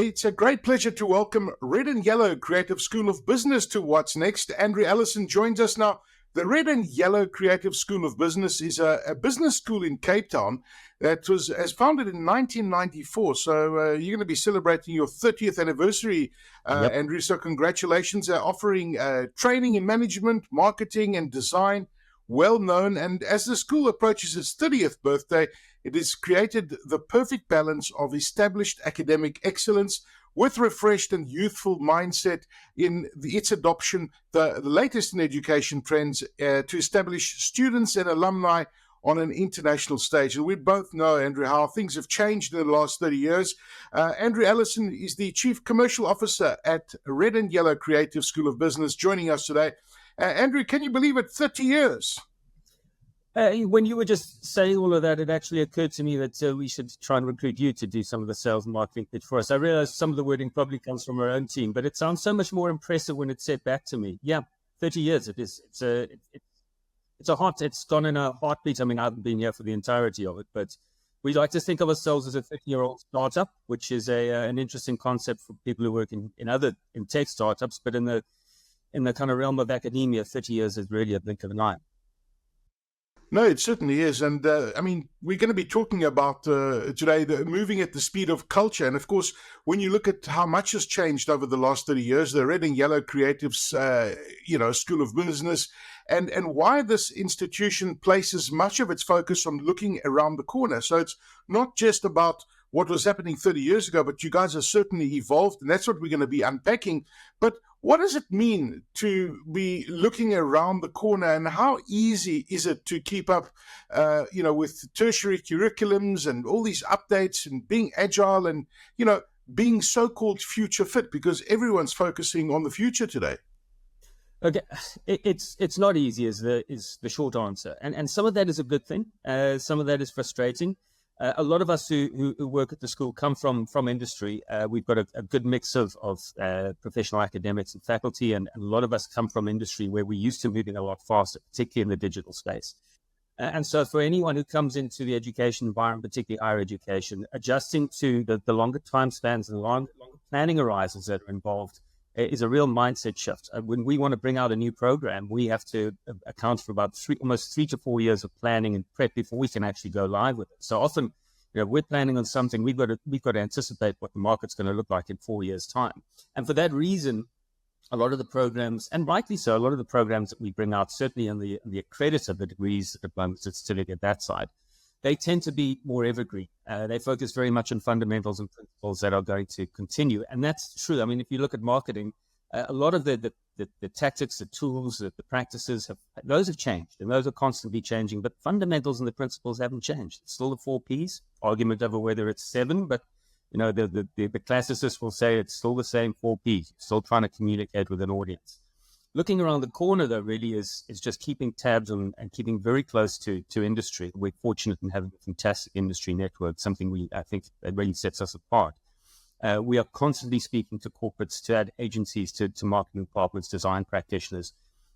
It's a great pleasure to welcome Red and Yellow Creative School of Business to What's Next. Allison joins us now. The Red and Yellow Creative School of Business is a business school in Cape Town that was founded in 1994. So you're going to be celebrating your 30th anniversary, Yep. Andrew. So congratulations. Offering training in management, marketing, and design, well known. And as the school approaches its 30th birthday, it has created the perfect balance of established academic excellence with refreshed and youthful mindset in its adoption, the latest in education trends, to establish students and alumni on an international stage. And we both know, Andrew, how things have changed in the last 30 years. Andrew Allison is the Chief Commercial Officer at Red and Yellow Creative School of Business, joining us today. Andrew, can you believe it? 30 years. When you were just saying all of that, it actually occurred to me that we should try and recruit you to do some of the sales and marketing pitch for us. I realize some of the wording probably comes from our own team, but it sounds so much more impressive when it's said back to me. Yeah, 30 years. It is. It's gone in a heartbeat. I mean, I haven't been here for the entirety of it, but we like to think of ourselves as a 50-year-old startup, which is an interesting concept for people who work in tech startups. But in the kind of realm of academia, 30 years is really a blink of an eye. No, it certainly is. And I mean, we're going to be talking about today moving at the speed of culture. And of course, when you look at how much has changed over the last 30 years, the Red and Yellow Creatives, School of Business, and why this institution places much of its focus on looking around the corner. So it's not just about what was happening 30 years ago, but you guys are certainly evolved, and that's what we're going to be unpacking. But what does it mean to be looking around the corner, and how easy is it to keep up, with tertiary curriculums and all these updates and being agile and, being so-called future fit, because everyone's focusing on the future today? Okay, it's not easy is the short answer, and some of that is a good thing. Some of that is frustrating. A lot of us who work at the school come from industry. We've got a good mix of professional academics and faculty, and a lot of us come from industry where we're used to moving a lot faster, particularly in the digital space. And so for anyone who comes into the education environment, particularly higher education, adjusting to the longer time spans and longer planning horizons that are involved is a real mindset shift. When we want to bring out a new program, we have to account for about almost 3 to 4 years of planning and prep before we can actually go live with it. So often, we're planning on something, we've got to anticipate what the market's going to look like in 4 years' time. And for that reason, a lot of the programs, and rightly so, a lot of the programs that we bring out, certainly in the accredited degrees, diplomas, certificate, that side, they tend to be more evergreen. They focus very much on fundamentals and principles that are going to continue. And that's true. I mean, if you look at marketing, a lot of the tactics, the tools, the practices, those have changed, and those are constantly changing. But fundamentals and the principles haven't changed. It's still the 4 Ps, argument over whether it's 7, but the classicists will say it's still the same 4 Ps, still trying to communicate with an audience. Looking around the corner, though, really is just keeping tabs on and keeping very close to industry. We're fortunate in having a fantastic industry network, something I think that really sets us apart. We are constantly speaking to corporates, to ad agencies, to marketing departments, design practitioners,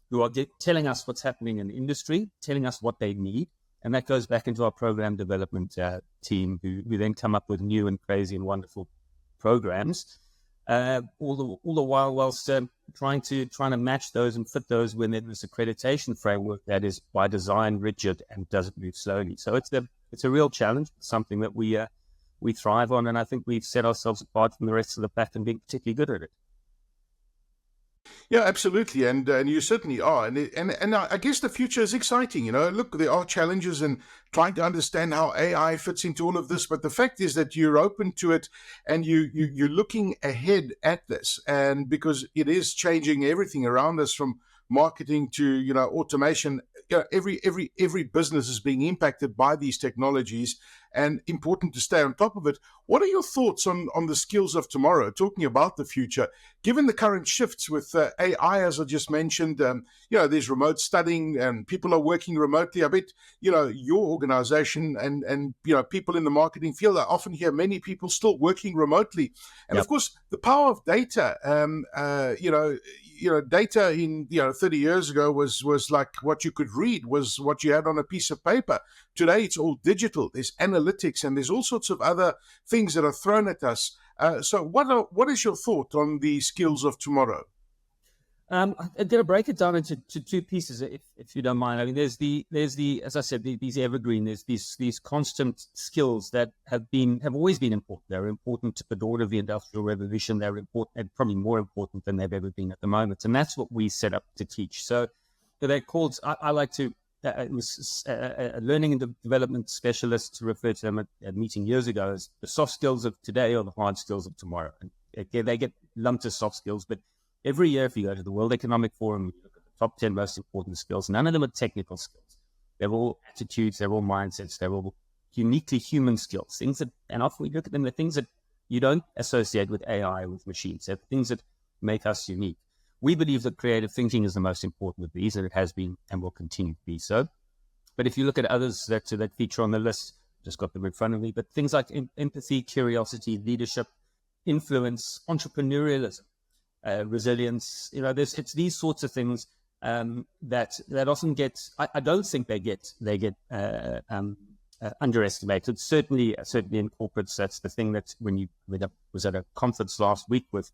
who are telling us what's happening in the industry, telling us what they need. And that goes back into our program development team, who then come up with new and crazy and wonderful programs. All the while whilst trying to match those and fit those within this accreditation framework that is by design rigid and doesn't move slowly. So it's a real challenge, something that we thrive on, and I think we've set ourselves apart from the rest of the pack and being particularly good at it. Yeah, absolutely, and you certainly are, and I guess the future is exciting. Look, there are challenges in trying to understand how AI fits into all of this, but the fact is that you're open to it, and you're looking ahead at this, and because it is changing everything around us, from marketing to automation. Every business is being impacted by these technologies, and important to stay on top of it. What are your thoughts on the skills of tomorrow, talking about the future, given the current shifts with AI, as I just mentioned? There's remote studying and people are working remotely. I bet, your organization and people in the marketing field, I often hear many people still working remotely. And Of course, the power of data, data in 30 years ago was like what you could read, was what you had on a piece of paper. Today it's all digital. There's analytics and there's all sorts of other things that are thrown at us So what is your thought on the skills of tomorrow? I'm going to break it down into two pieces, if you don't mind. I mean, there's the as I said, these evergreen. There's these constant skills that have always been important. They're important at the dawn of the Industrial Revolution. They're important, and probably more important than they've ever been at the moment. And that's what we set up to teach. So they're called. I like to. It was a learning and development specialist to refer to them at a meeting years ago as the soft skills of today or the hard skills of tomorrow. And they get lumped as soft skills, but every year, if you go to the World Economic Forum, you look at the top 10 most important skills. None of them are technical skills. They're all attitudes, they're all mindsets, they're all uniquely human skills. Things that, and often we look at them, the things that you don't associate with AI, with machines. They're things that make us unique. We believe that creative thinking is the most important of these, and it has been and will continue to be so. But if you look at others that feature on the list, just got them in front of me, but things like empathy, curiosity, leadership, influence, entrepreneurialism, resilience, it's these sorts of things that often get. I don't think they get underestimated. Certainly in corporates, that's the thing that when I was at a conference last week with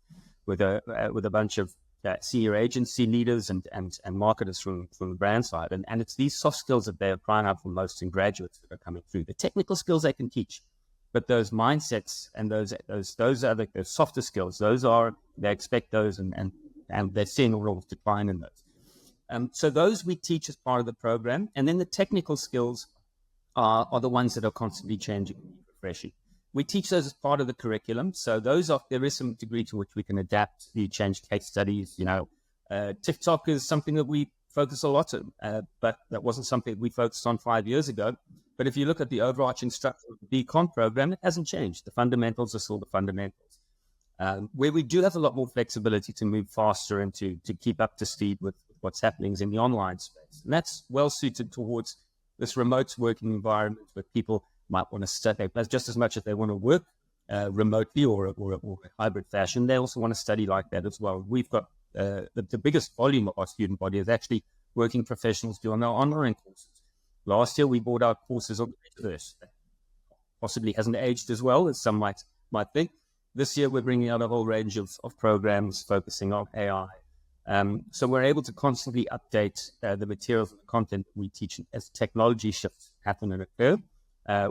a bunch of senior agency leaders and marketers from the brand side, and it's these soft skills that they're crying out for most in graduates that are coming through. The technical skills they can teach, but those mindsets and those are the softer skills. They expect those, and they're seeing a real decline in those. So those we teach as part of the program, and then the technical skills are the ones that are constantly changing and refreshing. We teach those as part of the curriculum. So there is some degree to which we can adapt. You change case studies. TikTok is something that we focus a lot on, but that wasn't something we focused on 5 years ago. But if you look at the overarching structure of the BCon program, it hasn't changed. The fundamentals are still the fundamentals. Where we do have a lot more flexibility to move faster and to keep up to speed with what's happening is in the online space. And that's well suited towards this remote working environment where people might want to study just as much as they want to work remotely or a hybrid fashion. They also want to study like that as well. We've got the biggest volume of our student body is actually working professionals doing our online courses. Last year, we brought out courses on metaverse. Possibly hasn't aged as well as some might think. This year, we're bringing out a whole range of programs focusing on AI. So we're able to constantly update the materials and the content we teach as technology shifts happen and occur,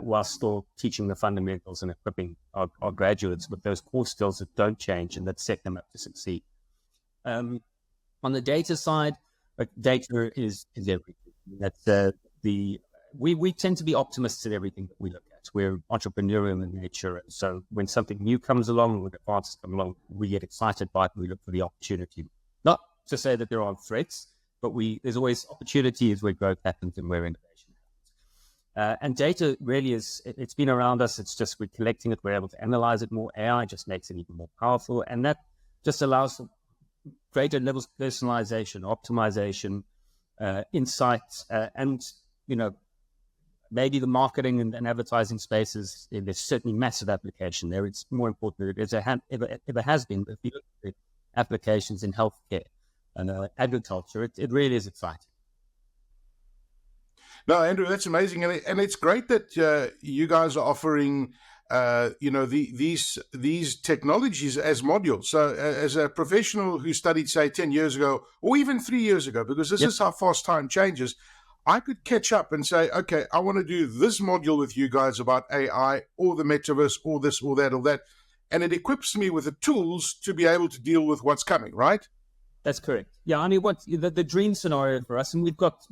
while still teaching the fundamentals and equipping our graduates with those core skills that don't change and that set them up to succeed. On the data side, data is everything. That's we tend to be optimists at everything that we look at. We're entrepreneurial in nature, and so when something new comes along, when advances come along, we get excited by it. We look for the opportunity. Not to say that there aren't threats, but there's always opportunities where growth happens and where innovation happens. And data really it's been around us. It's just we're collecting it. We're able to analyze it more. AI just makes it even more powerful, and that just allows for greater levels of personalization, optimization, insights, and maybe the marketing and advertising spaces, there's certainly massive application there. It's more important than it ever has been. But if you look at the applications in healthcare and agriculture, it really is exciting. No, Andrew, that's amazing. And it's great that you guys are offering these technologies as modules. So as a professional who studied, say, 10 years ago, or even 3 years ago, because this is how fast time changes, I could catch up and say, okay, I want to do this module with you guys about AI or the metaverse or this or that or that. And it equips me with the tools to be able to deal with what's coming, right? That's correct. Yeah, I mean, what the dream scenario for us, and we've got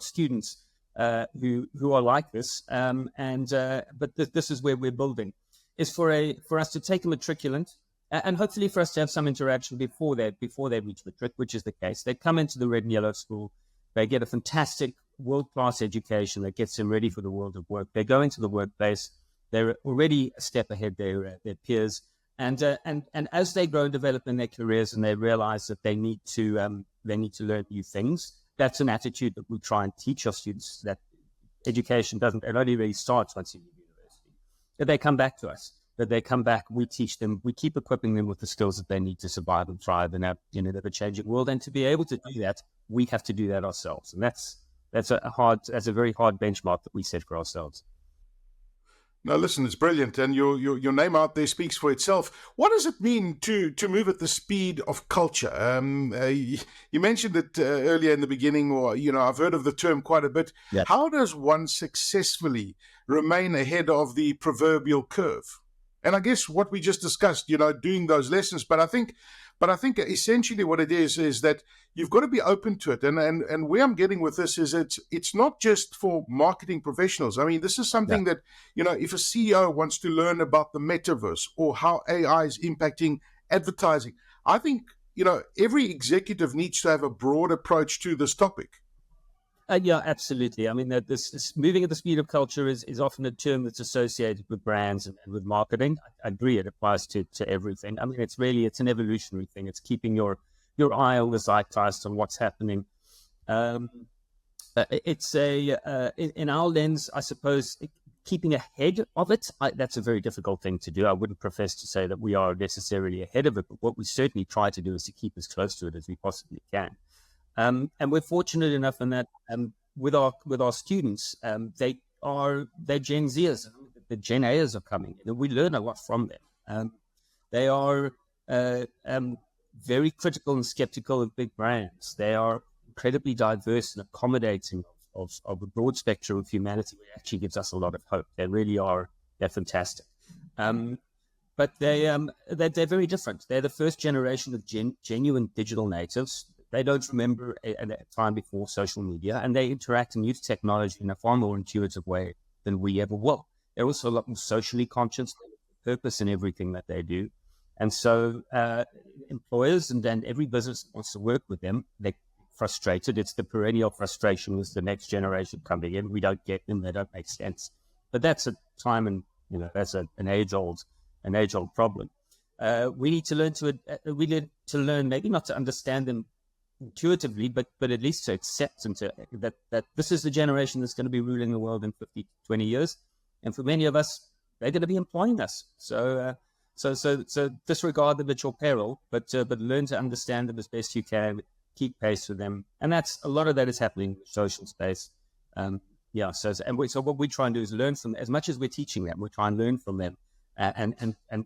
students who are like this, but this is where we're building, is for us to take a matriculant, and hopefully for us to have some interaction before they reach matric, which is the case. They come into the Red and Yellow School, they get a fantastic world-class education that gets them ready for the world of work. They go into the workplace, they're already a step ahead their peers, and as they grow and develop in their careers, and they realize that they need to learn new things. That's an attitude that we try and teach our students, that education it only really starts once you leave university. That they come back to us, we teach them, we keep equipping them with the skills that they need to survive and thrive in an ever-changing world. And to be able to do that, we have to do that ourselves. And that's a very hard benchmark that we set for ourselves. No, listen, it's brilliant, and your name out there speaks for itself. What does it mean to move at the speed of culture? You mentioned it earlier in the beginning, or I've heard of the term quite a bit. Yeah. How does one successfully remain ahead of the proverbial curve? And I guess what we just discussed, doing those lessons. But I think essentially what it is that you've got to be open to it. And where I'm getting with this is it's not just for marketing professionals. I mean, this is something that, if a CEO wants to learn about the metaverse or how AI is impacting advertising, I think, every executive needs to have a broad approach to this topic. Yeah, absolutely. I mean, this moving at the speed of culture is often a term that's associated with brands and with marketing. I agree, it applies to everything. I mean, it's an evolutionary thing. It's keeping your eye on the zeitgeist on what's happening. It's in our lens, I suppose, keeping ahead of it. That's a very difficult thing to do. I wouldn't profess to say that we are necessarily ahead of it, but what we certainly try to do is to keep as close to it as we possibly can. And we're fortunate enough in that with our students, they're Gen Zers. The Gen As are coming in, and we learn a lot from them. They are very critical and skeptical of big brands. They are incredibly diverse and accommodating of a broad spectrum of humanity, which actually gives us a lot of hope. They really are. They're fantastic. But they're very different. They're the first generation of genuine digital natives. They don't remember a time before social media, and they interact and use technology in a far more intuitive way than we ever will. They're also a lot more socially conscious, purpose in everything that they do. And so employers and every business that wants to work with them, they're frustrated. It's the perennial frustration with the next generation coming in. We don't get them. They don't make sense. But that's a time and, that's an age-old problem. We need to learn maybe not to understand them intuitively, but at least to accept and that this is the generation that's going to be ruling the world in 50, 20 years. And for many of us, they're going to be employing us. So disregard them at your peril, but learn to understand them as best you can, keep pace with them. And a lot of that is happening in the social space. So what we try and do is learn from, as much as we're teaching them, we try and learn from them and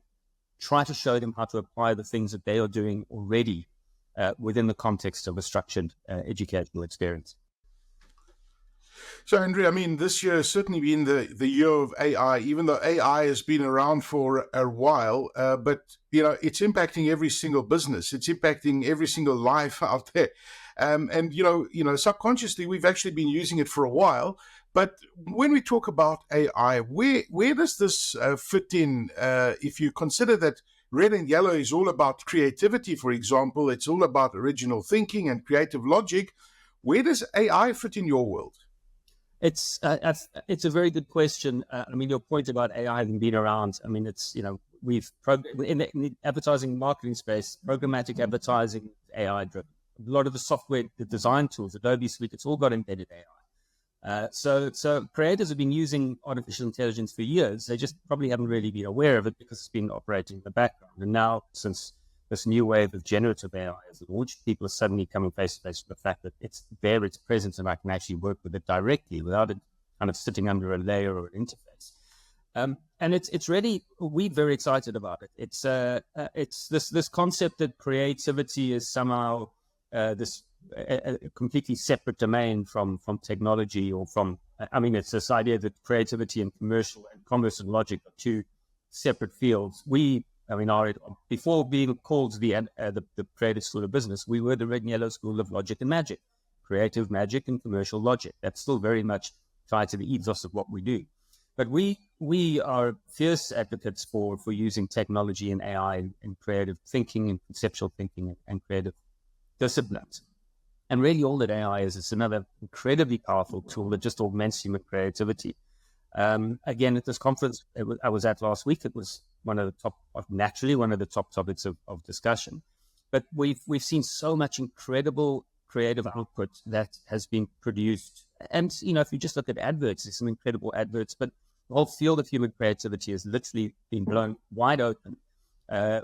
try to show them how to apply the things that they are doing already within the context of a structured educational experience. So, Andrew, I mean, this year has certainly been the year of AI, even though AI has been around for a while, but, it's impacting every single business. It's impacting every single life out there. And subconsciously, we've actually been using it for a while. But when we talk about AI, where does this fit in? If you consider that red and yellow is all about creativity, for example, it's all about original thinking and creative logic. Where does AI fit in your world? It's a very good question. I mean, your point about AI having been around, I mean, it's, we've in the advertising marketing space, programmatic advertising, AI driven. A lot of the software, the design tools, Adobe Suite, it's all got embedded AI. So creators have been using artificial intelligence for years. They just probably haven't really been aware of it because it's been operating in the background. And now, since this new wave of generative AI has launched, people are suddenly coming face to face with the fact that it's there, it's present, and I can actually work with it directly without it kind of sitting under a layer or an interface. And it's really, we're very excited about it. It's this concept that creativity is somehow this a completely separate domain from technology or from, I mean, it's this idea that creativity and commerce and logic are two separate fields. Before being called the creative school of business, we were the red and yellow school of logic and magic, creative magic and commercial logic. That's still very much tied to the ethos of what we do. But we are fierce advocates for using technology and AI in creative thinking and conceptual thinking and creative disciplines. And really all that AI is, it's another incredibly powerful tool that just augments human creativity. Again, at this conference I was at last week, it was one of the top topics of discussion. But we've seen so much incredible creative output that has been produced. And, if you just look at adverts, there's some incredible adverts, but the whole field of human creativity has literally been blown wide open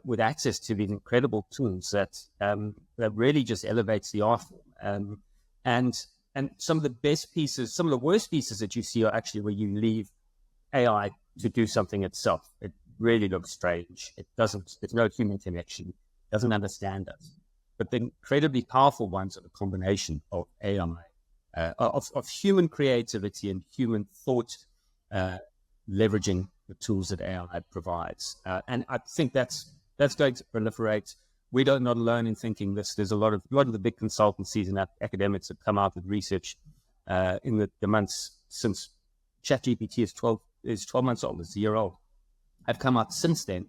with access to these incredible tools that really just elevates the art form. And some of the best pieces, some of the worst pieces that you see are actually where you leave AI to do something itself. It really looks strange. There's no human connection. It doesn't understand us. But the incredibly powerful ones are the combination of AI, of human creativity and human thought, leveraging the tools that AI provides. And I think that's going to proliferate. We don't not alone in thinking this. There's a lot of the big consultancies and academics have come out with research in the months since ChatGPT is 12 months old. It's a year old. Have come out since then,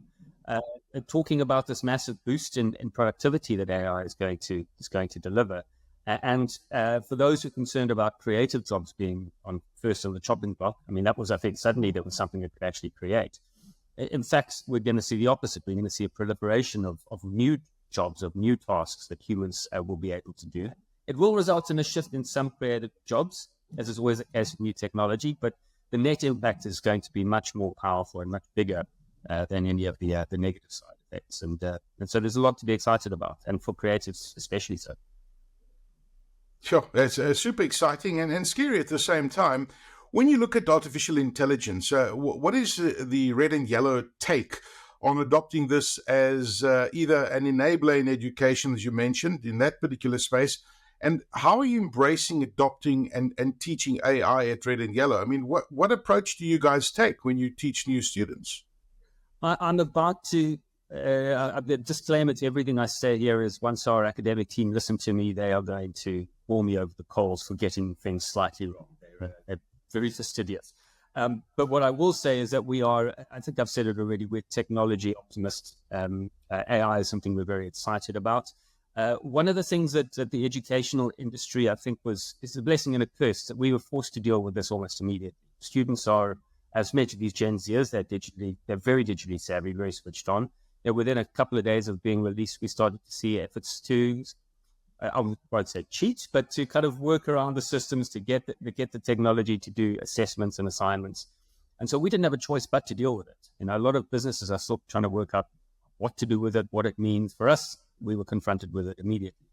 talking about this massive boost in productivity that AI is going to deliver. And for those who are concerned about creative jobs being first on the chopping block, I mean, I think suddenly there was something that could actually create. In fact, we're going to see the opposite. We're going to see a proliferation of new jobs, of new tasks that humans will be able to do. It will result in a shift in some creative jobs, as is always the case with new technology, but the net impact is going to be much more powerful and much bigger than any of the negative side effects. And so there's a lot to be excited about, and for creatives especially so. Sure, that's super exciting and scary at the same time. When you look at artificial intelligence, what is the red and yellow take on adopting this as either an enabler in education, as you mentioned, in that particular space, and how are you embracing, adopting, and teaching AI at Red and Yellow? I mean, what approach do you guys take when you teach new students? I'm about to the disclaimer to everything I say here is once our academic team listen to me, they are going to bore me over the coals for getting things slightly wrong. They're very fastidious. But what I will say is that we are, I think I've said it already, we're technology optimists. AI is something we're very excited about. One of the things that the educational industry, I think, is a blessing and a curse, that we were forced to deal with this almost immediately. Students are, as mentioned, these Gen Zers, they're very digitally savvy, very switched on. Within a couple of days of being released, we started to see efforts to, I won't say cheat, but to kind of work around the systems to get the technology to do assessments and assignments. And so we didn't have a choice but to deal with it. A lot of businesses are still trying to work out what to do with it, what it means. For us, we were confronted with it immediately.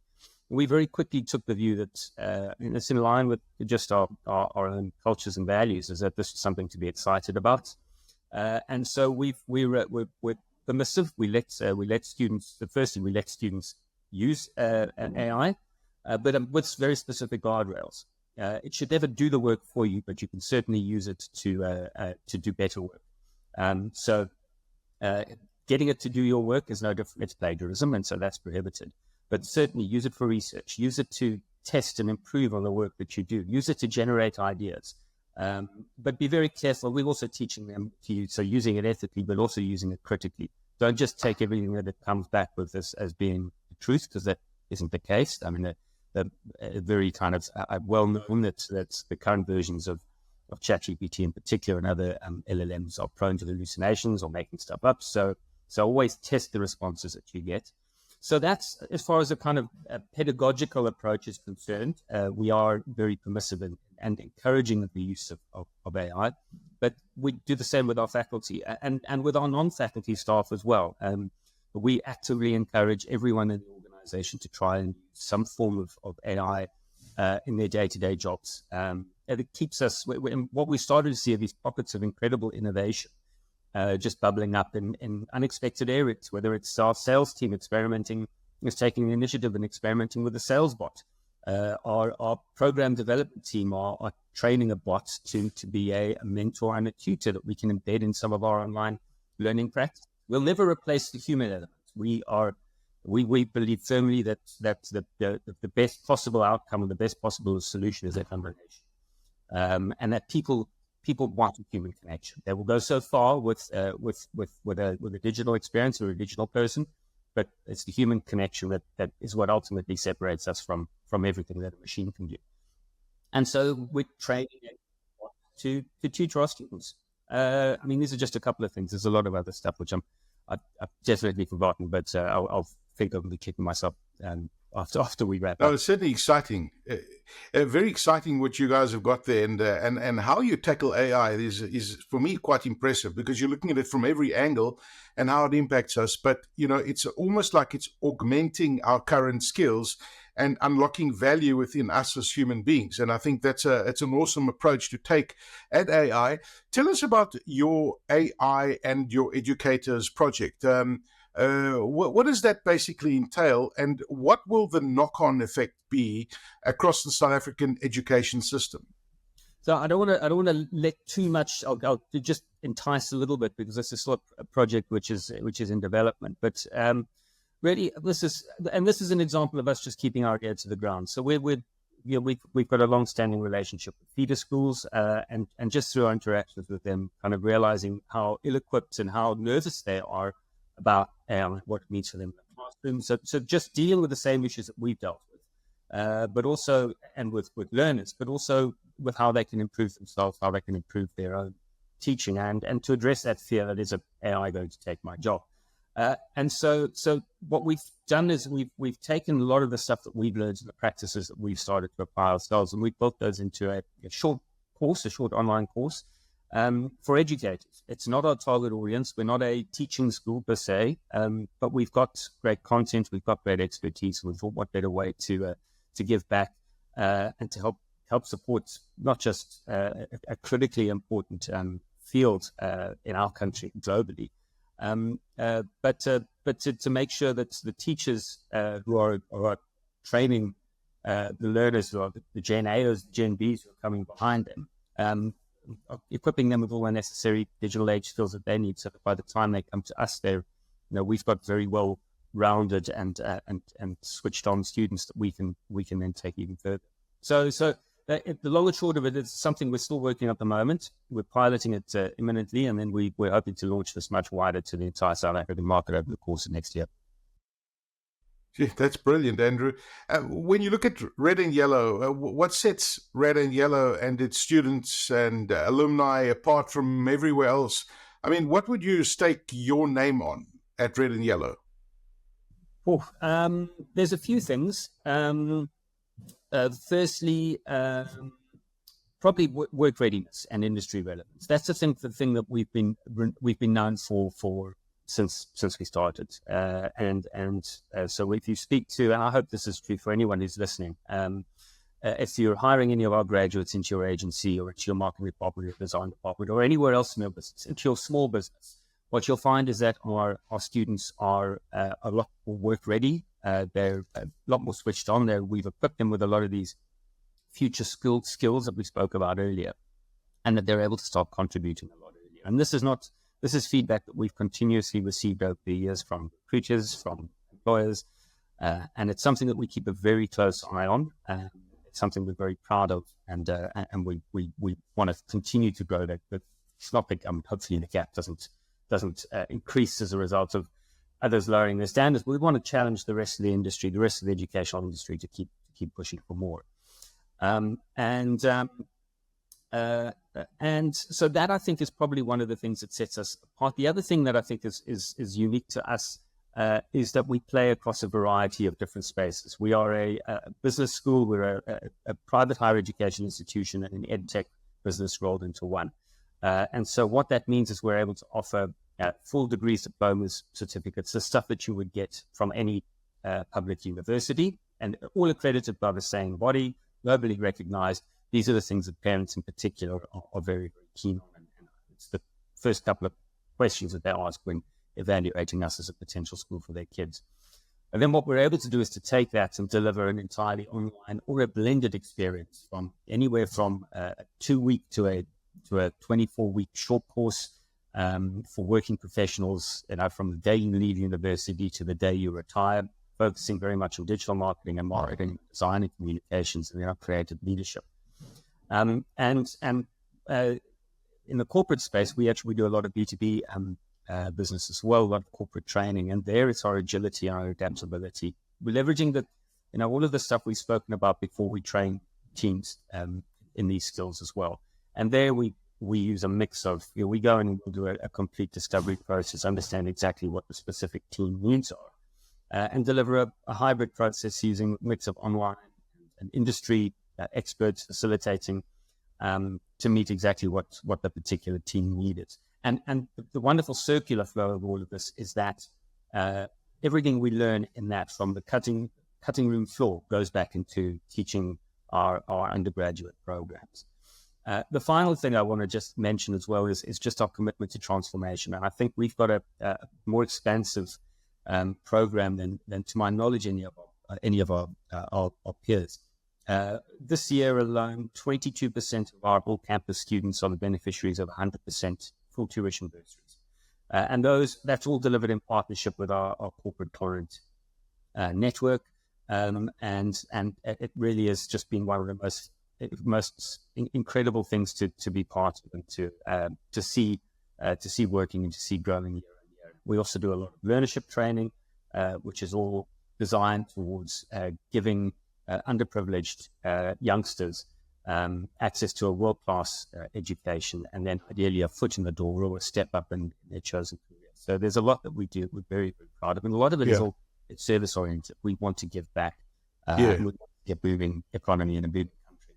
We very quickly took the view that it's in line with just our own cultures and values, is that this is something to be excited about. And so we're permissive. We let students, firstly, we let students use an AI, but with very specific guardrails. It should never do the work for you, but you can certainly use it to do better work. So getting it to do your work is no different. It's plagiarism, and so that's prohibited. But certainly use it for research. Use it to test and improve on the work that you do. Use it to generate ideas. But be very careful. We're also teaching them to use, so using it ethically, but also using it critically. Don't just take everything that it comes back with as being the truth, because that isn't the case. I mean, the very kind of well known that the current versions of ChatGPT in particular and other LLMs are prone to hallucinations or making stuff up. So always test the responses that you get. So that's, as far as a kind of pedagogical approach is concerned, we are very permissive and encouraging of the use of AI. But we do the same with our faculty and with our non-faculty staff as well. We actively encourage everyone in the organization to try and use some form of AI in their day-to-day jobs. And it keeps us, what we started to see are these pockets of incredible innovation just bubbling up in unexpected areas, whether it's our sales team taking the initiative and experimenting with a sales bot. Our program development team are training a bot to be a mentor and a tutor that we can embed in some of our online learning practice. We'll never replace the human element. We believe firmly that the best possible outcome and the best possible solution is a combination, and that people want a human connection. They will go so far with a digital experience or a digital person, but it's the human connection that is what ultimately separates us from everything that a machine can do. And so we're training to teach our students. I mean, these are just a couple of things. There's a lot of other stuff which I've definitely forgotten, but I'll think I'll be kicking myself after we wrap No, up. it's certainly exciting. Very exciting what you guys have got there, and how you tackle AI is for me quite impressive, because you're looking at it from every angle and how it impacts us. But it's almost like it's augmenting our current skills and unlocking value within us as human beings. And I think it's an awesome approach to take at AI. Tell us about your AI and your educators project. What does that basically entail, and what will the knock-on effect be across the South African education system? So I don't want to let too much. I'll just entice a little bit, because this is still a project which is in development. But really, this is an example of us just keeping our ear to the ground. So we've got a long-standing relationship with feeder schools, and just through our interactions with them, kind of realizing how ill-equipped and how nervous they are about what it means for them in the classroom. So just dealing with the same issues that we've dealt with, but also, and with learners, but also with how they can improve themselves, how they can improve their own teaching, and to address that fear that is AI going to take my job. And so what we've done is we've taken a lot of the stuff that we've learned and the practices that we've started to apply ourselves, and we've built those into a short online course, for educators. It's not our target audience. We're not a teaching school per se, but we've got great content, we've got great expertise, and we thought what better way to give back, and to help support not just a critically important field in our country, globally, but to make sure that the teachers who are training the learners, who are the Gen A's, Gen B's who are coming behind them, equipping them with all the necessary digital age skills that they need, so that by the time they come to us, we've got very well rounded and switched on students that we can then take even further. So the long and short of it is something we're still working on at the moment. We're piloting it imminently, and then we're hoping to launch this much wider to the entire South African market over the course of next year. Gee, that's brilliant, Andrew. When you look at Red and Yellow, what sets Red and Yellow and its students and alumni apart from everywhere else? I mean, what would you stake your name on at Red and Yellow? There's a few things. Firstly, probably work readiness and industry relevance. That's the thing that we've been known for since we started. So if you speak to, and I hope this is true for anyone who's listening, if you're hiring any of our graduates into your agency, or into your marketing department, or design department, or anywhere else in your business, into your small business, what you'll find is that our students are a lot more work ready. They're a lot more switched on. We've equipped them with a lot of these future skills that we spoke about earlier, and that they're able to start contributing a lot earlier. And this is feedback that we've continuously received over the years from recruiters, from employers, and it's something that we keep a very close eye on. It's something we're very proud of, and we want to continue to grow that. But it's not big. Hopefully the gap doesn't increase as a result of others lowering their standards. But we want to challenge the rest of the industry, the rest of the educational industry, to keep pushing for more. And so that, I think, is probably one of the things that sets us apart. The other thing that I think is unique to us is that we play across a variety of different spaces. We are a business school. We're a private higher education institution, and an edtech business rolled into one. And so what that means is we're able to offer full degrees, diplomas, certificates, the stuff that you would get from any public university, and all accredited by the same body, globally recognized. These are the things that parents in particular are very, very keen on. And it's the first couple of questions that they ask when evaluating us as a potential school for their kids. And then what we're able to do is to take that and deliver an entirely online or a blended experience, from anywhere from a 2-week to a 24-week short course for working professionals, from the day you leave university to the day you retire, focusing very much on digital marketing, design and communications, and creative leadership. And in the corporate space, we actually do a lot of B2B business as well, a lot of corporate training, and there it's our agility and our adaptability. We're leveraging all of the stuff we've spoken about before. We train teams in these skills as well. And there we use a mix of, we go and we'll do a complete discovery process, understand exactly what the specific team needs are. and deliver a hybrid process using a mix of online and industry experts facilitating to meet exactly what the particular team needed. And the wonderful circular flow of all of this is that everything we learn in that from the cutting room floor goes back into teaching our undergraduate programs. The final thing I want to just mention as well is just our commitment to transformation. And I think we've got a more expansive program than to my knowledge, any of our peers. This year alone, 22% of our all-campus students are the beneficiaries of 100% full tuition bursaries. And that's all delivered in partnership with our corporate client network. And it really has just been one of the most incredible things to be part of and to see working and to see growing year on year. We also do a lot of learnership training, which is all designed towards giving underprivileged youngsters access to a world-class education, and then ideally a foot in the door or a step up in their chosen career. So there's a lot that we do. We're very, very proud of, and a lot of it is all it's service-oriented. We want to give back and we want to get moving economy in a big country.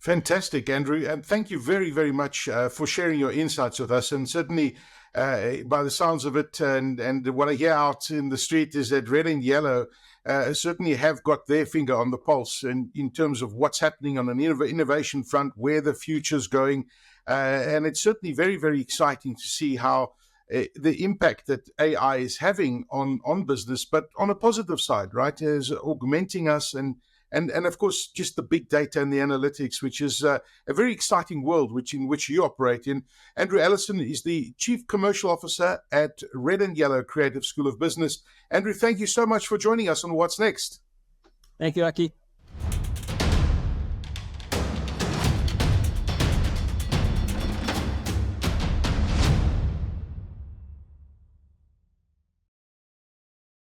Fantastic, Andrew. And thank you very, very much for sharing your insights with us. And certainly, by the sounds of it, and what I hear out in the street is that Red and Yellow certainly have got their finger on the pulse in terms of what's happening on an innovation front, where the future's going. And it's certainly very, very exciting to see how the impact that AI is having on business, but on a positive side, right? Is augmenting us and of course, just the big data and the analytics, which is a very exciting world in which you operate in. Andrew Allison is the Chief Commercial Officer at Red and Yellow Creative School of Business. Andrew, thank you so much for joining us on What's Next. Thank you, Aki.